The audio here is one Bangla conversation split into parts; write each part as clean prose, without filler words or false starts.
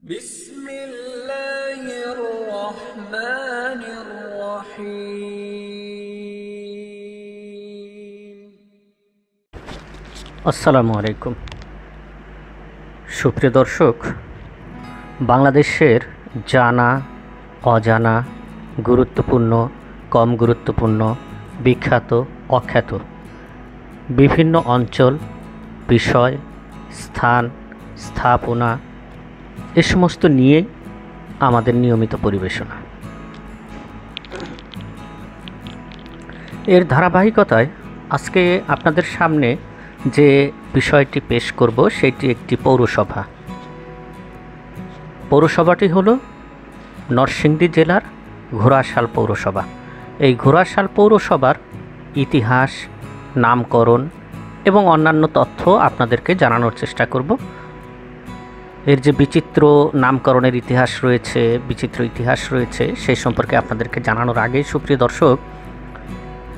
بسم الله الرحمن الرحيم আসসালামু আলাইকুম সুপ্রিয় দর্শক, বাংলাদেশের জানা অজানা, গুরুত্বপূর্ণ কম গুরুত্বপূর্ণ, বিখ্যাত অখ্যাত বিভিন্ন অঞ্চল, বিষয়, স্থান, স্থাপনা এ সমস্ত নিয়েই আমাদের নিয়মিত পরিবেশনা। এর ধারাবাহিকতায় আজকে আপনাদের সামনে যে বিষয়টি পেশ করব সেটি একটি পৌরসভা। পৌরসভাটি হলো নরসিংদী জেলার ঘোড়াশাল পৌরসভা। এই ঘোড়াশাল পৌরসভার ইতিহাস, নামকরণ এবং অন্যান্য তথ্য আপনাদেরকে জানানোর চেষ্টা করব। এর যে বিচিত্র নামকরণের ইতিহাস রয়েছে, বিচিত্র ইতিহাস রয়েছে, সেই সম্পর্কে আপনাদেরকে জানানোর আগেই সুপ্রিয় দর্শক,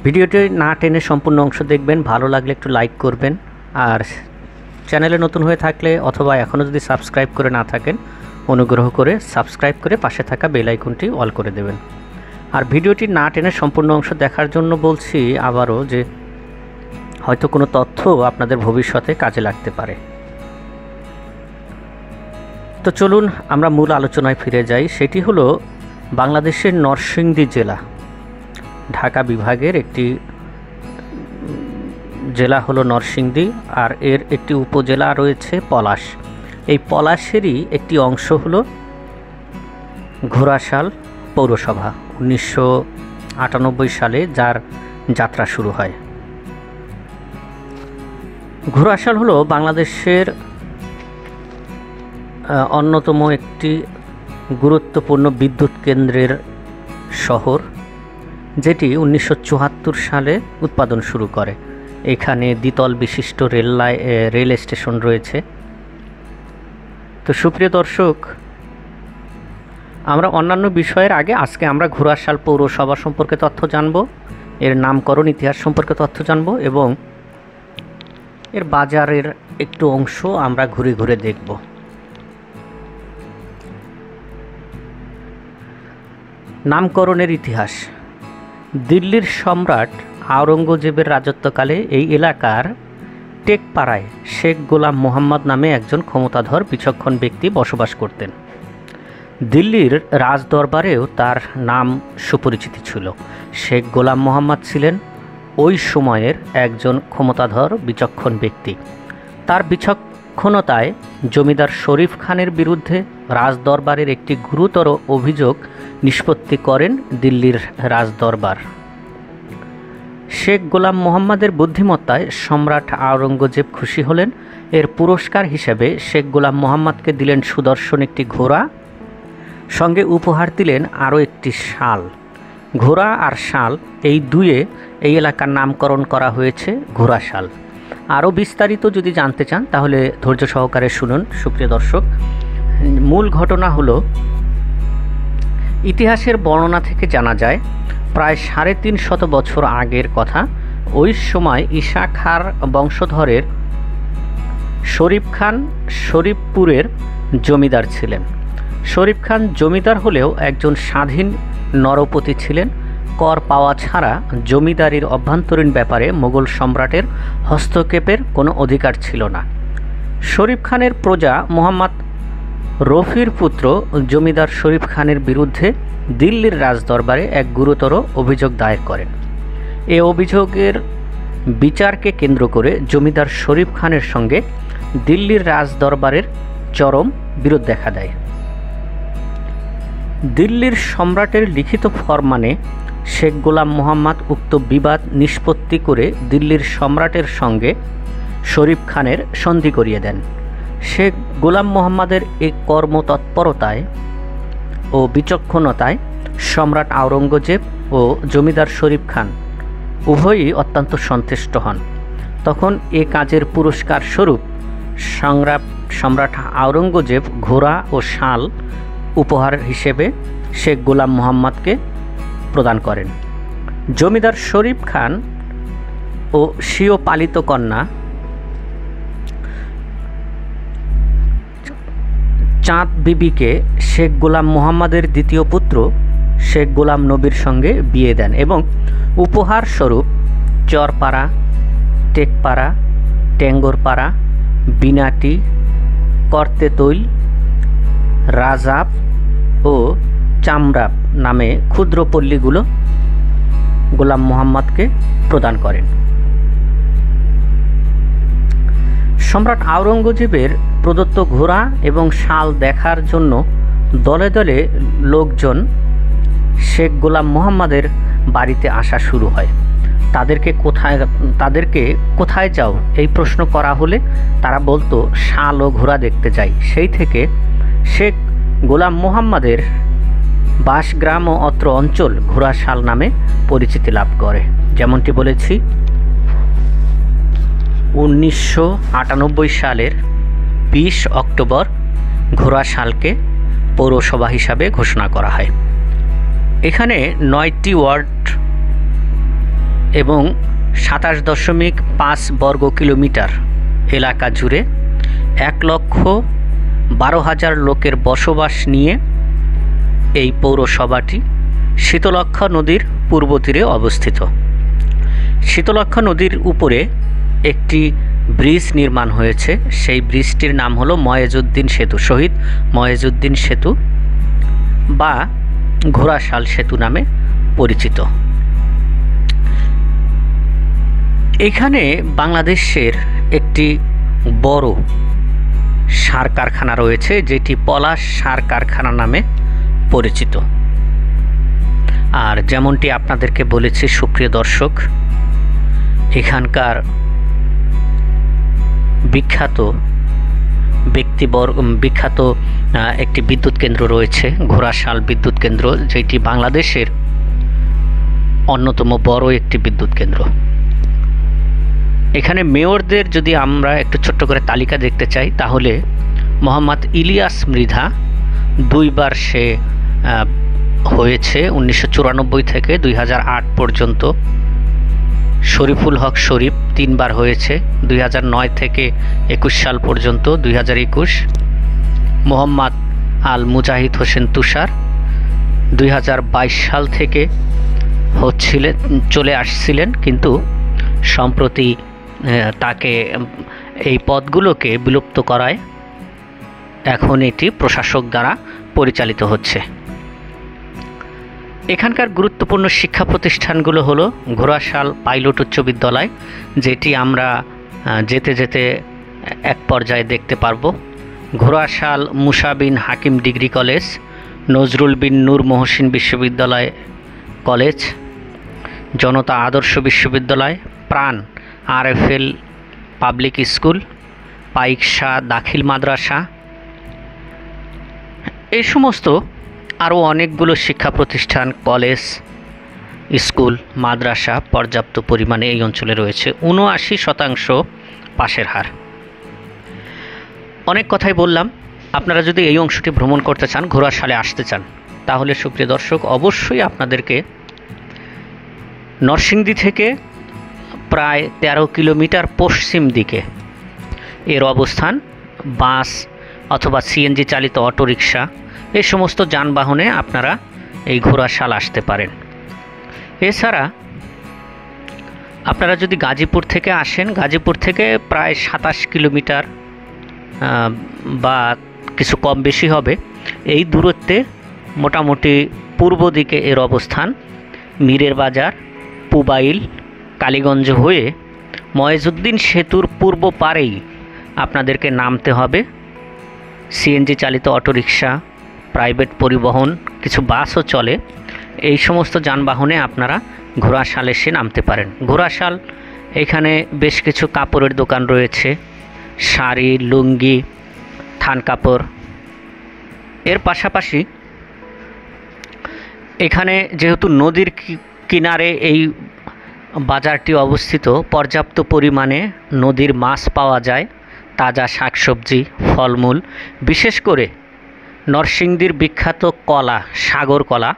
ভিডিওটি না টেনে সম্পূর্ণ অংশ দেখবেন। ভালো লাগলে একটু লাইক করবেন, আর চ্যানেলে নতুন হয়ে থাকলে অথবা এখনও যদি সাবস্ক্রাইব করে না থাকেন, অনুগ্রহ করে সাবস্ক্রাইব করে পাশে থাকা বেল আইকনটি অল করে দেবেন। আর ভিডিওটি না টেনে সম্পূর্ণ অংশ দেখার জন্য বলছি আবারও যে হয়তো কোনো তথ্য আপনাদের ভবিষ্যতে কাজে লাগতে পারে। তো চলুন আমরা মূল আলোচনায় ফিরে যাই। সেটি হলো বাংলাদেশের নরসিংদী জেলা, ঢাকা বিভাগের একটি জেলা হলো নরসিংদী, আর এর একটি উপজেলা রয়েছে পলাশ। এই পলাশেরই একটি অংশ হলো ঘোড়াশাল পৌরসভা। 1998 সালে যার যাত্রা শুরু হয়। ঘোড়াশাল হলো বাংলাদেশের অন্যতম একটি গুরুত্বপূর্ণ বিদ্যুৎ কেন্দ্রের শহর, যেটি 1974 সালে উৎপাদন শুরু করে। এখানে দ্বিতল বিশিষ্ট রেল স্টেশন রয়েছে। তো সুপ্রিয় দর্শক, আমরা অন্যান্য বিষয়ের আগে আজকে আমরা ঘোড়াশাল পৌরসভা সম্পর্কে তথ্য জানব, এর নামকরণ ইতিহাস সম্পর্কে তথ্য জানব এবং এর বাজারের একটু অংশ আমরা ঘুরে ঘুরে দেখব। নামকরণের ইতিহাস। দিল্লির সম্রাট আওরঙ্গজেবের রাজত্বকালে এই এলাকার টেকপাড়ায় শেখ গোলাম মোহাম্মদ নামে একজন ক্ষমতাধর বিচক্ষণ ব্যক্তি বসবাস করতেন। দিল্লির রাজদরবারেও তার নাম সুপরিচিত ছিল। শেখ গোলাম মোহাম্মদ ছিলেন ওই সময়ের একজন ক্ষমতাধর বিচক্ষণ ব্যক্তি। তার বিচক্ষণতায় জমিদার শরীফ খানের বিরুদ্ধে রাজদরবারের একটি গুরুতর অভিযোগ নিষ্পত্তি করেন দিল্লির রাজদরবার। শেখ গোলাম মোহাম্মদের বুদ্ধিমত্তায় সম্রাট আওরঙ্গজেব খুশি হলেন। এর পুরস্কার হিসেবে শেখ গোলাম মোহাম্মদকে দিলেন সুদর্শন একটি ঘোড়া, সঙ্গে উপহার দিলেন আরও একটি শাল। ঘোড়া আর শাল এই দুয়ে এই এলাকার নামকরণ করা হয়েছে ঘোড়াশাল। আরও বিস্তারিত যদি জানতে চান তাহলে ধৈর্য সহকারে শুনুন সুপ্রিয় দর্শক। মূল ঘটনা হলো, ইতিহাসের বর্ণনা থেকে জানা যায় প্রায় 350 বছর আগের কথা। ওই সময় ঈশা খাঁর বংশধরের শরীফ খান শরীফপুরের জমিদার ছিলেন। শরীফ খান জমিদার হলেও একজন স্বাধীন নরপতি ছিলেন। কর পাওয়া ছাড়া জমিদারির অভ্যন্তরীণ ব্যাপারে মোগল সম্রাটের হস্তক্ষেপের কোনো অধিকার ছিল না। শরীফ খানের প্রজা মোহাম্মদ রফির পুত্র জমিদার শরীফ খানের বিরুদ্ধে দিল্লির রাজদরবারে এক গুরুতর অভিযোগ দায়ের করেন। এ অভিযোগের বিচারকে কেন্দ্র করে জমিদার শরীফ খানের সঙ্গে দিল্লির রাজদরবারের চরম বিরোধ দেখা দেয়। দিল্লির সম্রাটের লিখিত ফরমানে শেখ গোলাম মোহাম্মদ উক্ত বিবাদ নিষ্পত্তি করে দিল্লির সম্রাটের সঙ্গে শরীফ খানের সন্ধি করিয়ে দেন। শেখ গোলাম মোহাম্মদের এই কর্মতৎপরতায় ও বিচক্ষণতায় সম্রাট আওরঙ্গজেব ও জমিদার শরীফ খান উভয়ই অত্যন্ত সন্তুষ্ট হন। তখন এ কাজের পুরস্কার স্বরূপ সম্রাট আওরঙ্গজেব ঘোড়া ও শাল উপহার হিসেবে শেখ গোলাম মোহাম্মদকে প্রদান করেন। জমিদার শরীফ খান ও স্বীয় পালিত কন্যা চাঁদ বিবিকে শেখ গোলাম মোহাম্মদের দ্বিতীয় পুত্র শেখ গোলাম নবীর সঙ্গে বিয়ে দেন এবং উপহার স্বরূপ চরপাড়া, টেকপাড়া, টেঙ্গরপাড়া, বিনাটি, করতেতৈল, রাজাব ও চামরাব নামে ক্ষুদ্র পল্লীগুলো গোলাম মোহাম্মদকে প্রদান করেন। সম্রাট আওরঙ্গজেবের প্রদত্ত ঘোড়া এবং শাল দেখার জন্য দলে দলে লোকজন শেখ গোলাম মোহাম্মদের বাড়িতে আসা শুরু হয়। তাদেরকে কোথায় যাও এই প্রশ্ন করা হলে তারা বলতো শাল ও ঘোড়া দেখতে যাই। সেই থেকে শেখ গোলাম মোহাম্মদের বাসগ্রাম ও অত্র অঞ্চল ঘোড়াশাল নামে পরিচিতি লাভ করে। যেমনটি বলেছি, 1998 সালের 20 অক্টোবর ঘোড়াশালকে পৌরসভা হিসাবে ঘোষণা করা হয়। এখানে 9টি ওয়ার্ড এবং 27.5 বর্গ কিলোমিটার এলাকা জুড়ে 1,12,000 লোকের বসবাস নিয়ে এই পৌরসভাটি শীতলক্ষ্যা নদীর পূর্ব তীরে অবস্থিত। শীতলক্ষ্যা নদীর উপরে একটি ব্রিজ নির্মাণ হয়েছে। সেই ব্রিজটির নাম হলো ময়েজউদ্দিন সেতু, শহীদ ময়েজউদ্দিন সেতু বা ঘোড়াশাল সেতু নামে পরিচিত। এখানে বাংলাদেশের একটি বড় সার কারখানা রয়েছে, যেটি পলাশ সার কারখানা নামে পরিচিত। আর যেমনটি আপনাদেরকে বলেছি সুপ্রিয় দর্শক, এখানকার বিখ্যাত একটি বিদ্যুৎ কেন্দ্র রয়েছে, ঘোড়াশাল বিদ্যুৎ কেন্দ্র, যেটি বাংলাদেশের অন্যতম বড় একটি বিদ্যুৎ কেন্দ্র। এখানে মেয়রদের যদি আমরা একটু ছোট্ট করে তালিকা দেখতে চাই, তাহলে মোহাম্মদ ইলিয়াস মৃধা 2 বার সে হয়েছে, 1994 থেকে 2008 পর্যন্ত। শরীফুল হক শরীফ 3 বার হয়েছে, 2009 থেকে 21 সাল পর্যন্ত, 2021। মোহাম্মদ আল মুজাহিদ হোসেন তুষার 2022 সাল থেকে চলে আসছিলেন, কিন্তু সম্প্রতি তাকে এই পদগুলোকে বিলুপ্ত করায় এখন এটি প্রশাসক দ্বারা পরিচালিত হচ্ছে। এখানকার গুরুত্বপূর্ণ শিক্ষা প্রতিষ্ঠানগুলো হলো ঘোড়াশাল পাইলট উচ্চ বিদ্যালয়, যেটি আমরা যেতে যেতে এক পর্যায়ে দেখতে পারবো, ঘোড়াশাল মুসা বিন হাকিম ডিগ্রি কলেজ, নজরুল বিন নূর মহসিন বিশ্ববিদ্যালয় কলেজ, জনতা আদর্শ বিশ্ববিদ্যালয়, প্রাণ RFL পাবলিক স্কুল, পাইক শাহ দাখিল মাদ্রাসা, এই সমস্ত আরও অনেকগুলো শিক্ষা প্রতিষ্ঠান, কলেজ, স্কুল, মাদ্রাসা পর্যাপ্ত পরিমাণে এই অঞ্চলে রয়েছে। 79% পাশের হার। অনেক কথাই বললাম। আপনারা যদি এই অংশটি ভ্রমণ করতে চান, ঘোড়াশালে আসতে চান, তাহলে সুপ্রিয় দর্শক অবশ্যই আপনাদেরকে নরসিংদী থেকে প্রায় 13 কিলোমিটার পশ্চিম দিকে এর অবস্থান। বাস অথবা CNG চালিত অটোরিকশা এই সমস্ত যানবাহনে আপনারা এই ঘোড়াশাল আসতে পারেন। এছাড়া আপনারা যদি গাজীপুর থেকে আসেন, গাজীপুর থেকে প্রায় 27 কিলোমিটার বা কিছু কম বেশি হবে এই দূরত্বে মোটামুটি পূর্ব দিকে এর অবস্থান। মীরের বাজার, পুবাইল, কালীগঞ্জ হয়ে ময়েজউদ্দিন সেতুর পূর্ব পারেই আপনাদেরকে নামতে হবে। CNG চালিত অটোরিকশা, প্রাইভেট পরিবহন, কিছু বাসও চলে। এই সমস্ত যানবাহনে আপনারা ঘোড়াশাল এসে নামতে পারেন। ঘোড়াশাল এখানে বেশ কিছু কাপড়ের দোকান রয়েছে, শাড়ি, লুঙ্গি, থান কাপড়। এর পাশাপাশি এখানে যেহেতু নদীর কিনারে এই বাজারটি অবস্থিত, পর্যাপ্ত পরিমাণে নদীর মাছ পাওয়া যায়, তাজা শাকসবজি, ফলমূল, বিশেষ করে নরসিংদীর বিখ্যাত কলা, সাগর কলা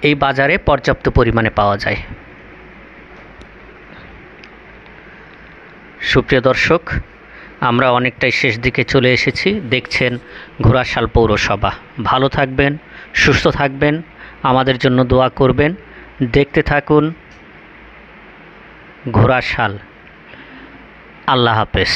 এই বাজারে পর্যাপ্ত পরিমাণে পাওয়া যায়। সুপ্রিয় দর্শক, আমরা অনেকটাই শেষ দিকে চলে এসেছি। দেখছেন ঘোড়াশাল পৌরসভা। ভালো থাকবেন, সুস্থ থাকবেন, আমাদের জন্য দোয়া করবেন। দেখতে থাকুন ঘোড়াশাল। আল্লাহ হাফেজ।